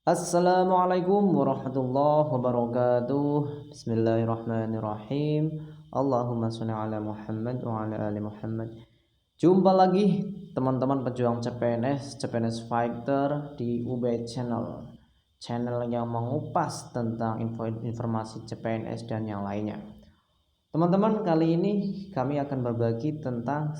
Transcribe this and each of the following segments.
Assalamualaikum warahmatullahi wabarakatuh. Bismillahirrahmanirrahim. Allahumma sholli ala Muhammad wa ala ali Muhammad. Jumpa lagi teman-teman pejuang CPNS Fighter di UB Channel. Channel yang mengupas tentang informasi CPNS dan yang lainnya. Teman-teman, kali ini kami akan berbagi tentang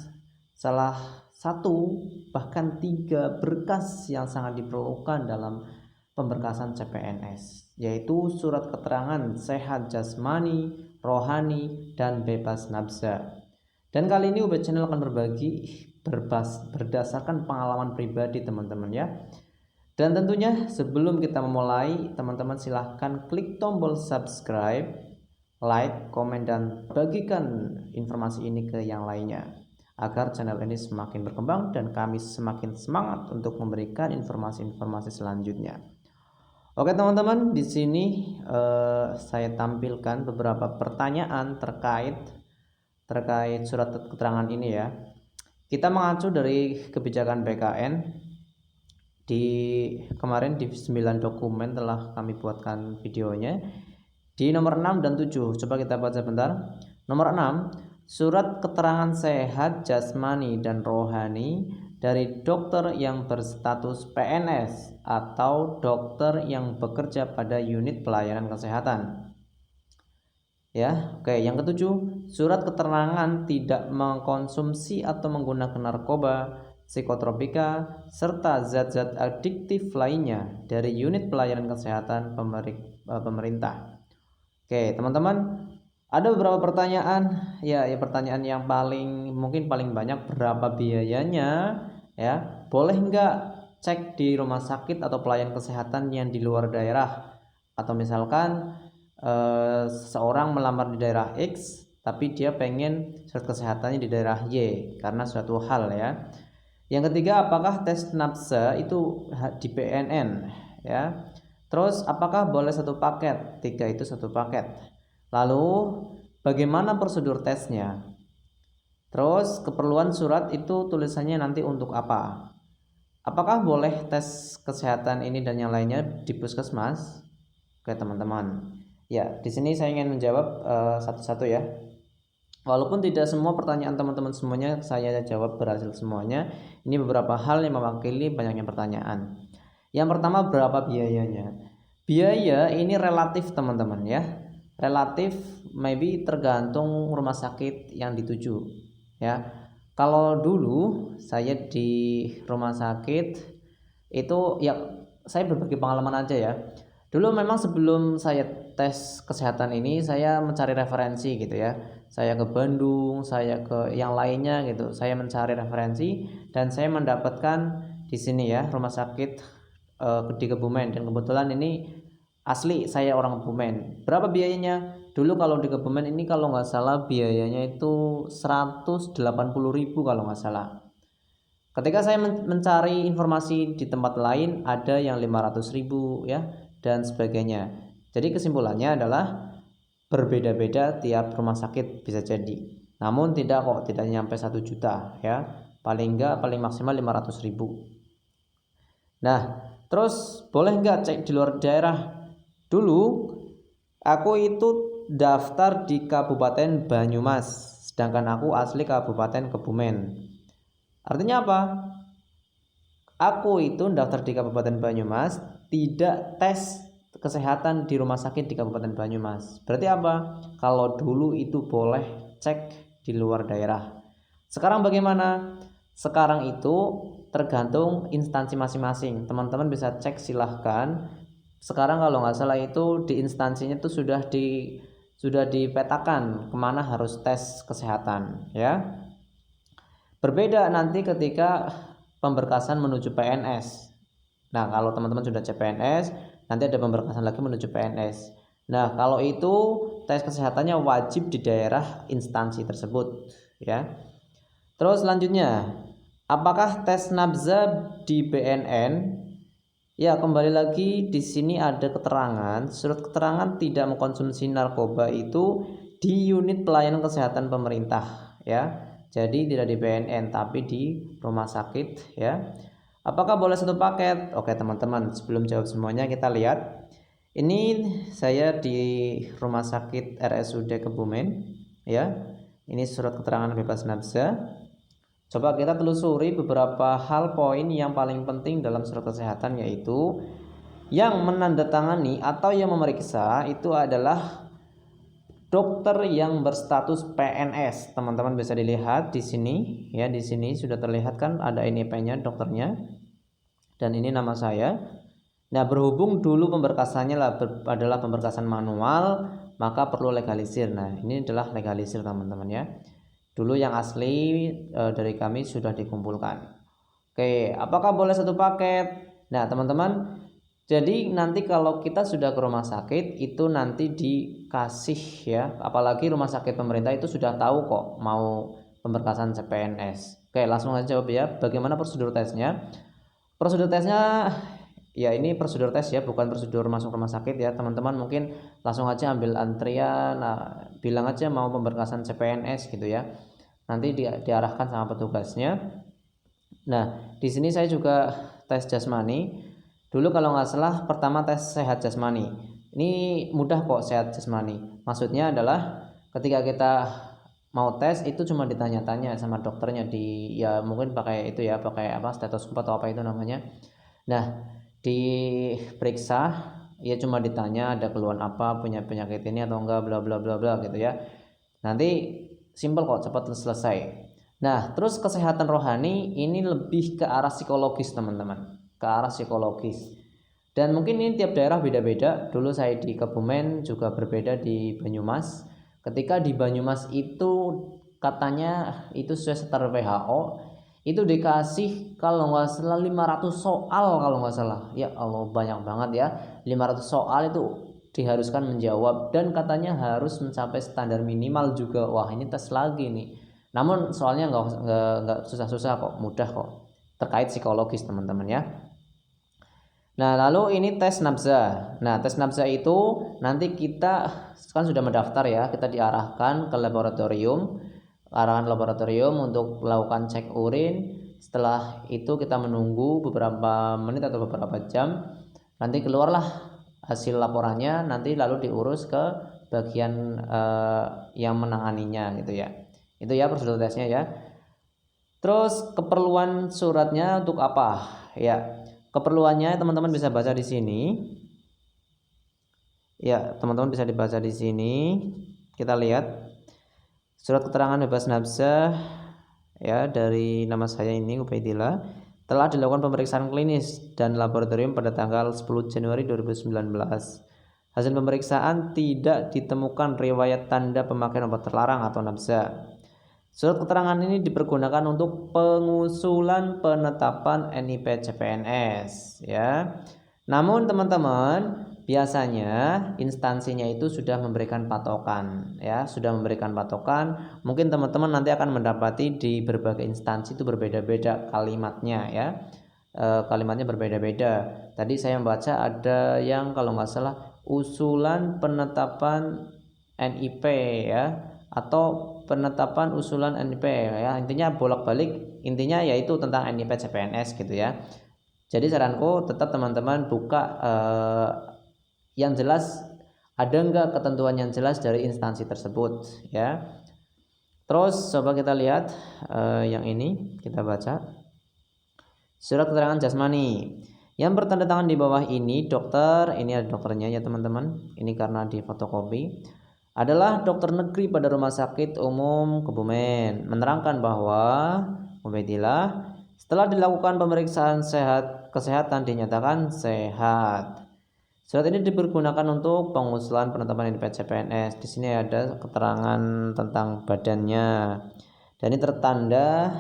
salah satu bahkan 3 berkas yang sangat diperlukan dalam pemberkasan CPNS, yaitu surat keterangan sehat jasmani, rohani, dan bebas nafsa. Dan kali ini UB Channel akan berbagi berdasarkan pengalaman pribadi teman-teman ya. Dan tentunya sebelum kita memulai, teman-teman silahkan klik tombol subscribe, like, komen, dan bagikan informasi ini ke yang lainnya agar channel ini semakin berkembang dan kami semakin semangat untuk memberikan informasi-informasi selanjutnya. Oke teman-teman, di sini saya tampilkan beberapa pertanyaan terkait surat keterangan ini ya. Kita mengacu dari kebijakan BKN kemarin di 9 dokumen telah kami buatkan videonya di nomor 6 dan 7. Coba kita baca bentar. Nomor 6, surat keterangan sehat jasmani dan rohani dari dokter yang berstatus PNS atau dokter yang bekerja pada unit pelayanan kesehatan. Ya, oke. Yang ketujuh, surat keterangan tidak mengkonsumsi atau menggunakan narkoba, psikotropika, serta zat-zat adiktif lainnya dari unit pelayanan kesehatan pemerintah. Oke, teman-teman, ada beberapa pertanyaan ya, pertanyaan yang mungkin paling banyak, berapa biayanya ya, boleh nggak cek di rumah sakit atau pelayan kesehatan yang di luar daerah, atau misalkan seseorang melamar di daerah X tapi dia pengen surat kesehatannya di daerah Y karena suatu hal ya. Yang ketiga, apakah tes nafsa itu di PNN ya. Terus apakah boleh satu paket? 3 itu satu paket. Lalu bagaimana prosedur tesnya? Terus keperluan surat itu tulisannya nanti untuk apa? Apakah boleh tes kesehatan ini dan yang lainnya di puskesmas? Oke teman-teman. Ya, di sini saya ingin menjawab satu-satu ya. Walaupun tidak semua pertanyaan teman-teman semuanya saya jawab berhasil semuanya, ini beberapa hal yang mewakili banyaknya pertanyaan. Yang pertama, berapa biayanya? Biaya ini relatif teman-teman ya. Relatif, maybe tergantung rumah sakit yang dituju ya. Kalau dulu saya di rumah sakit itu ya, saya berbagi pengalaman aja ya. Dulu memang sebelum saya tes kesehatan ini saya mencari referensi gitu ya. Saya ke Bandung, saya ke yang lainnya gitu. Saya mencari referensi dan saya mendapatkan di sini ya, rumah sakit di Kebumen, dan kebetulan ini asli saya orang Kebumen. Berapa biayanya? Dulu kalau di Kebumen ini kalau nggak salah biayanya itu 180.000 kalau nggak salah. Ketika saya mencari informasi di tempat lain ada yang 500.000 ya dan sebagainya. Jadi kesimpulannya adalah berbeda-beda tiap rumah sakit bisa jadi. Namun tidak nyampe 1 juta ya. Paling maksimal 500.000. Nah, terus boleh nggak cek di luar daerah? Dulu aku itu daftar di Kabupaten Banyumas, sedangkan aku asli Kabupaten Kebumen. Artinya apa? Aku itu daftar di Kabupaten Banyumas, tidak tes kesehatan di rumah sakit di Kabupaten Banyumas. Berarti apa? Kalau dulu itu boleh cek di luar daerah. Sekarang bagaimana? Sekarang itu tergantung instansi masing-masing. Teman-teman bisa cek silahkan. Sekarang kalau nggak salah itu di instansinya itu sudah dipetakan kemana harus tes kesehatan ya. Berbeda nanti ketika pemberkasan menuju PNS. Nah, kalau teman-teman sudah CPNS, nanti ada pemberkasan lagi menuju PNS. Nah, kalau itu tes kesehatannya wajib di daerah instansi tersebut ya. Terus selanjutnya, apakah tes nafza di BNN? Ya, kembali lagi di sini ada keterangan, surat keterangan tidak mengkonsumsi narkoba itu di unit pelayanan kesehatan pemerintah ya. Jadi tidak di BNN tapi di rumah sakit ya. Apakah boleh satu paket? Oke teman-teman, sebelum jawab semuanya kita lihat. Ini saya di Rumah Sakit RSUD Kebumen ya. Ini surat keterangan bebas nafsa. Coba kita telusuri beberapa hal poin yang paling penting dalam surat kesehatan, yaitu yang menandatangani atau yang memeriksa itu adalah dokter yang berstatus PNS. Teman-teman bisa dilihat di sini ya, di sini sudah terlihat kan ada NIP-nya dokternya dan ini nama saya. Nah, berhubung dulu pemberkasannya adalah pemberkasan manual, maka perlu legalisir. Nah, ini adalah legalisir teman-teman ya. Dulu yang asli dari kami sudah dikumpulkan. Oke, apakah boleh satu paket? Nah, teman-teman, jadi nanti kalau kita sudah ke rumah sakit itu nanti dikasih ya, apalagi rumah sakit pemerintah itu sudah tahu kok mau pemberkasan CPNS. Oke, langsung aja jawab ya. Bagaimana prosedur tesnya? Prosedur tesnya ya ini prosedur tes ya, bukan prosedur masuk rumah sakit ya. Teman-teman mungkin langsung aja ambil antrian, bilang aja mau pemberkasan CPNS gitu ya. Nanti diarahkan sama petugasnya. Nah, di sini saya juga tes jasmani. Dulu kalau nggak salah pertama tes sehat jasmani. Ini mudah kok sehat jasmani. Maksudnya adalah ketika kita mau tes itu cuma ditanya-tanya sama dokternya di ya mungkin pakai itu ya, pakai apa stetoskop atau apa itu namanya. Nah, diperiksa ya cuma ditanya ada keluhan apa, punya penyakit ini atau enggak, bla bla bla bla gitu ya. Nanti simple kok, cepat selesai. Nah, terus kesehatan rohani ini lebih ke arah psikologis teman-teman, ke arah psikologis. Dan mungkin ini tiap daerah beda-beda. Dulu saya di Kebumen juga berbeda di Banyumas. Ketika di Banyumas itu katanya itu sesuai standar WHO itu dikasih kalau nggak salah 500 soal kalau nggak salah. Ya Allah banyak banget ya, 500 soal itu diharuskan menjawab dan katanya harus mencapai standar minimal juga. Wah ini tes lagi nih, namun soalnya nggak susah-susah kok, mudah kok, terkait psikologis teman-teman ya. Nah lalu ini tes nafza. Nah tes nafza itu nanti kita kan sudah mendaftar ya, kita diarahkan ke laboratorium, arahan laboratorium untuk melakukan cek urin. Setelah itu kita menunggu beberapa menit atau beberapa jam, nanti keluarlah hasil laporannya, nanti lalu diurus ke bagian yang menanganinya gitu ya. Itu ya prosedur tesnya ya. Terus keperluan suratnya untuk apa ya? Keperluannya teman-teman bisa baca di sini ya, teman-teman bisa dibaca di sini. Kita lihat surat keterangan bebas nafsa ya dari nama saya ini Ubaidillah, telah dilakukan pemeriksaan klinis dan laboratorium pada tanggal 10 Januari 2019. Hasil pemeriksaan tidak ditemukan riwayat tanda pemakaian obat terlarang atau nafsa. Surat keterangan ini dipergunakan untuk pengusulan penetapan NIP CPNS ya. Namun teman-teman, biasanya instansinya itu sudah memberikan patokan ya, sudah memberikan patokan. Mungkin teman-teman nanti akan mendapati di berbagai instansi itu berbeda-beda kalimatnya ya. Kalimatnya berbeda-beda. Tadi saya membaca ada yang kalau nggak salah usulan penetapan NIP ya, atau penetapan usulan NIP ya, intinya bolak-balik, intinya yaitu tentang NIP CPNS gitu ya. Jadi saranku tetap teman-teman buka yang jelas, ada enggak ketentuan yang jelas dari instansi tersebut ya. Terus coba kita lihat yang ini, kita baca surat keterangan jasmani yang bertanda tangan di bawah ini. Dokter, ini ada dokternya ya teman-teman, ini karena di fotokopi, adalah dokter negeri pada Rumah Sakit Umum Kebumen, menerangkan bahwa Ubaidillah setelah dilakukan pemeriksaan kesehatan dinyatakan sehat. Surat ini dipergunakan untuk pengusulan penetapan NIP CPNS. Di sini ada keterangan tentang badannya. Dan ini tertanda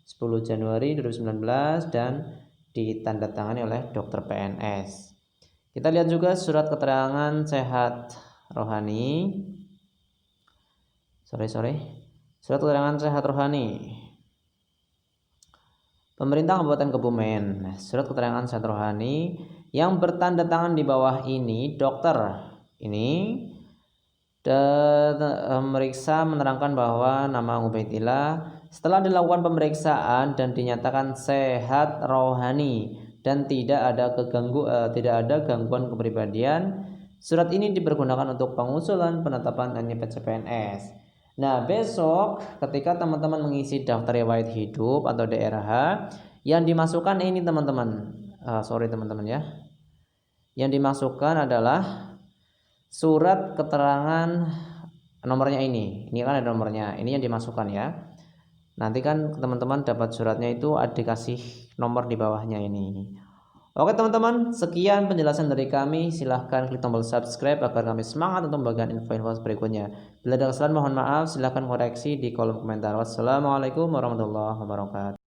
10 Januari 2019 dan ditandatangani oleh dokter PNS. Kita lihat juga surat keterangan sehat rohani. Surat keterangan sehat rohani Pemerintah Kabupaten Kebumen. Surat keterangan sehat rohani yang bertanda tangan di bawah ini, dokter ini meriksa menerangkan bahwa nama Ubaidillah setelah dilakukan pemeriksaan dan dinyatakan sehat rohani dan tidak ada gangguan kepribadian, surat ini dipergunakan untuk pengusulan penetapan NIP CPNS. Nah, besok ketika teman-teman mengisi daftar riwayat hidup atau DRH, yang dimasukkan ini teman-teman, teman-teman ya, yang dimasukkan adalah surat keterangan nomornya ini kan ada nomornya, ini yang dimasukkan ya. Nanti kan teman-teman dapat suratnya itu ada dikasih nomor di bawahnya ini. Oke teman-teman, sekian penjelasan dari kami. Silahkan klik tombol subscribe agar kami semangat untuk membagikan info-info berikutnya. Bila ada kesalahan mohon maaf, silahkan koreksi di kolom komentar. Wassalamualaikum warahmatullahi wabarakatuh.